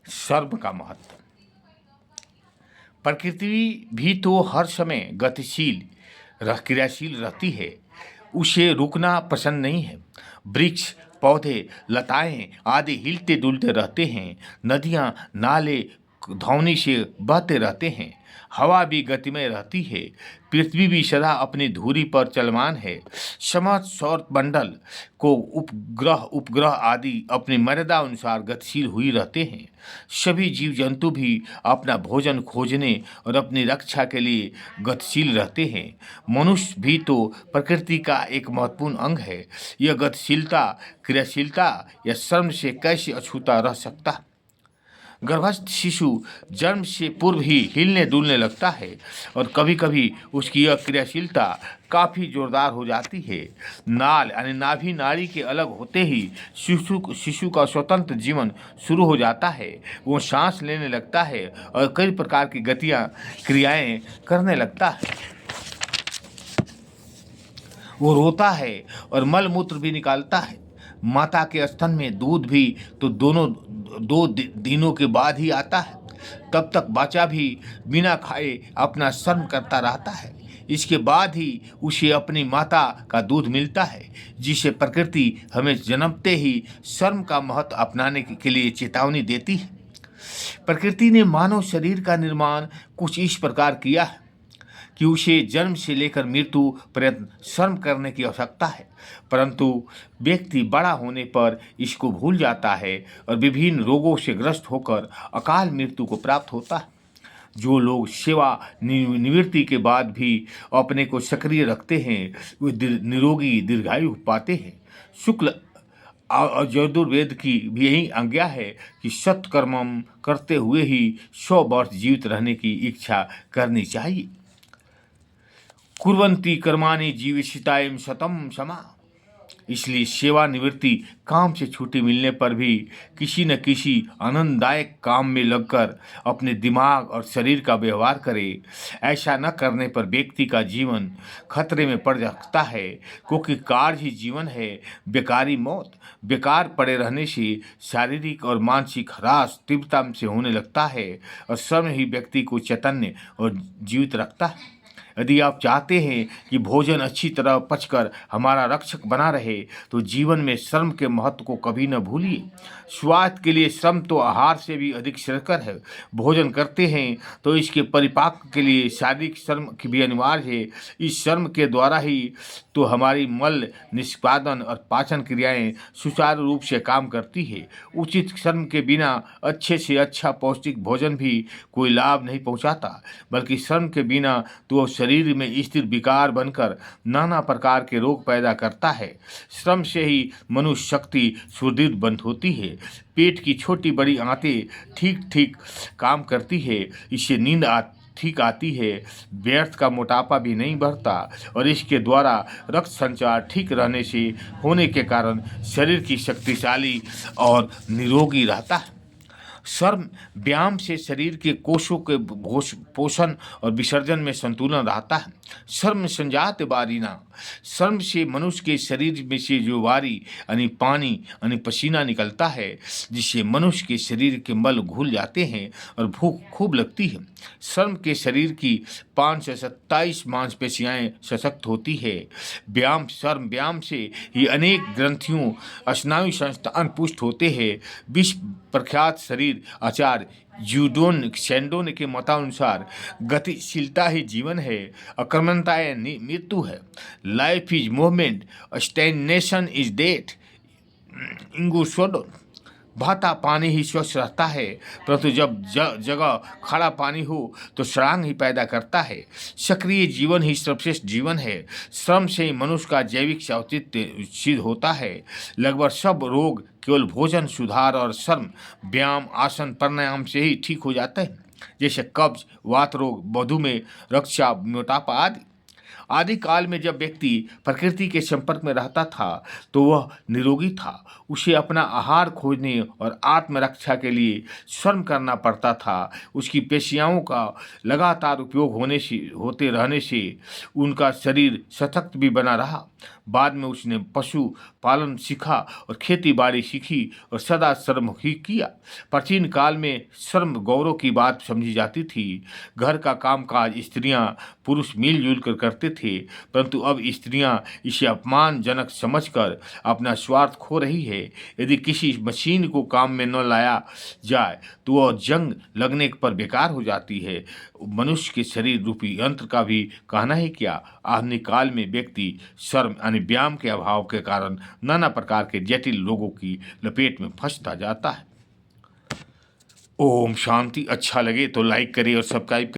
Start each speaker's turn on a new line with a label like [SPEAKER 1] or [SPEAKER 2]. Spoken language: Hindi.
[SPEAKER 1] श्रम का महत्व। प्रकृति भी तो हर समय गतिशील क्रियाशील रहती है, उसे रुकना पसंद नहीं है। वृक्ष, पौधे, लताएं आदि हिलते डुलते रहते हैं। नदियां, नाले ध्वनि से बहते रहते हैं। हवा भी गतिमय रहती है। पृथ्वी भी सदा अपनी धुरी पर चलमान है। समस्त सौर मंडल को उपग्रह उपग्रह आदि अपनी मर्यादा अनुसार गतिशील हुई रहते हैं। सभी जीव जंतु भी अपना भोजन खोजने और अपनी रक्षा के लिए गतिशील रहते हैं। मनुष्य भी तो प्रकृति का एक महत्वपूर्ण अंग है। यह गतिशीलता, क्रियाशीलता या श्रम से कैसे अछूता रह सकता है? गर्भस्थ शिशु जन्म से पूर्व ही हिलने डुलने लगता है और कभी कभी उसकी यह क्रियाशीलता काफ़ी जोरदार हो जाती है। नाल यानी नाभि नाड़ी के अलग होते ही शिशु का स्वतंत्र जीवन शुरू हो जाता है। वो सांस लेने लगता है और कई प्रकार की क्रियाएं करने लगता है। वो रोता है और मल मूत्र भी निकालता है। माता के स्तन में दूध भी तो दो दिनों के बाद ही आता है। तब तक बच्चा भी बिना खाए अपना श्रम करता रहता है। इसके बाद ही उसे अपनी माता का दूध मिलता है, जिसे प्रकृति हमें जन्मते ही श्रम का महत्व अपनाने के लिए चेतावनी देती है। प्रकृति ने मानव शरीर का निर्माण कुछ इस प्रकार किया है कि उसे जन्म से लेकर मृत्यु पर्यंत श्रम करने की आवश्यकता है, परंतु व्यक्ति बड़ा होने पर इसको भूल जाता है और विभिन्न रोगों से ग्रस्त होकर अकाल मृत्यु को प्राप्त होता है। जो लोग सेवा निवृत्ति के बाद भी अपने को सक्रिय रखते हैं वे निरोगी दीर्घायु पाते हैं। शुक्ल यजुर्वेद की भी यही आज्ञा है कि सत्कर्मम करते हुए ही 100 वर्ष जीवित रहने की इच्छा करनी चाहिए। कुर्वन्ति कर्माणि जीविषितायं शतम समा। इसलिए सेवानिवृत्ति काम से छुट्टी मिलने पर भी किसी न किसी आनंददायक काम में लगकर अपने दिमाग और शरीर का व्यवहार करे। ऐसा न करने पर व्यक्ति का जीवन खतरे में पड़ सकता है, क्योंकि कार्य ही जीवन है, बेकारी मौत। बेकार पड़े रहने से शारीरिक और मानसिक ह्रास तीव्रता से होने लगता है और श्रम ही व्यक्ति को चैतन्य और जीवित रखता है। यदि आप चाहते हैं कि भोजन अच्छी तरह पचकर हमारा रक्षक बना रहे तो जीवन में श्रम के महत्व को कभी न भूलिए। स्वास्थ्य के लिए श्रम तो आहार से भी अधिक श्रेयस्कर है। भोजन करते हैं तो इसके परिपाक के लिए शारीरिक श्रम की भी अनिवार्य है। इस श्रम के द्वारा ही तो हमारी मल निष्पादन और पाचन क्रियाएं सुचारू रूप से काम करती है। उचित श्रम के बिना अच्छे से अच्छा पौष्टिक भोजन भी कोई लाभ नहीं पहुंचाता, बल्कि श्रम के बिना तो शरीर में स्थिर विकार बनकर नाना प्रकार के रोग पैदा करता है। श्रम से ही मनुष्य शक्ति सुदृढ़ बंद होती है। पेट की छोटी बड़ी आंतें ठीक ठीक काम करती है। इससे नींद ठीक आती है। व्यर्थ का मोटापा भी नहीं बढ़ता और इसके द्वारा रक्त संचार ठीक रहने से होने के कारण शरीर की शक्तिशाली और निरोगी रहता है। श्रम व्यायाम से शरीर के कोषों के पोषण और विसर्जन में संतुलन रहता है। श्रम संजात बारीना। श्रम से मनुष्य के शरीर में से जो वारी यानी पानी यानी पसीना निकलता है, जिससे मनुष्य के शरीर के मल घुल जाते हैं और भूख खूब लगती है। श्रम के शरीर की 5 से 27 मांसपेशियाएं सशक्त होती है। व्यायाम से ही अनेक ग्रंथियों स्नायु संस्थान पुष्ट होते हैं। विश्व प्रख्यात शरीर आचार्य यूडोन सेंडोन के मतानुसार गतिशीलता ही जीवन है, अकर्मणता मृत्यु है। Life is movement, stagnation is death. इंगुसोडो। बहता पानी ही स्वच्छ रहता है, परंतु जब जगह खड़ा पानी हो तो सड़ांग ही पैदा करता है। सक्रिय जीवन ही सर्वश्रेष्ठ जीवन है। श्रम से ही मनुष्य का जैविक औचित्य सिद्ध होता है। लगभग सब रोग केवल भोजन सुधार और श्रम व्यायाम आसन प्राणायाम से ही ठीक हो जाते हैं, जैसे कब्ज, वात रोग, मधुमेह, रक्तचाप, मोटापा आदि। आदि काल में जब व्यक्ति प्रकृति के संपर्क में रहता था तो वह निरोगी था। उसे अपना आहार खोजने और आत्मरक्षा के लिए श्रम करना पड़ता था। उसकी पेशियाओं का लगातार उपयोग होते रहने से उनका शरीर सशक्त भी बना रहा। बाद में उसने पशु पालन सीखा और खेती बाड़ी सीखी और सदा श्रम ही किया। प्राचीन काल में श्रम गौरव की बात समझी जाती थी। घर का कामकाज स्त्रियां पुरुष मिलजुल कर करते थे, परंतु अब स्त्रियां इसे अपमानजनक समझकर अपना स्वार्थ खो रही है। यदि किसी मशीन को काम में न लाया जाए तो वह जंग लगने पर बेकार हो जाती है। मनुष्य के शरीर रूपी यंत्र का भी कहना है क्या। आधुनिक काल में व्यक्ति श्रम यानी व्यायाम के अभाव के कारण नाना प्रकार के जटिल रोगों की लपेट में फंसता जाता है। ओम शांति। अच्छा लगे तो लाइक करिए और सब्सक्राइब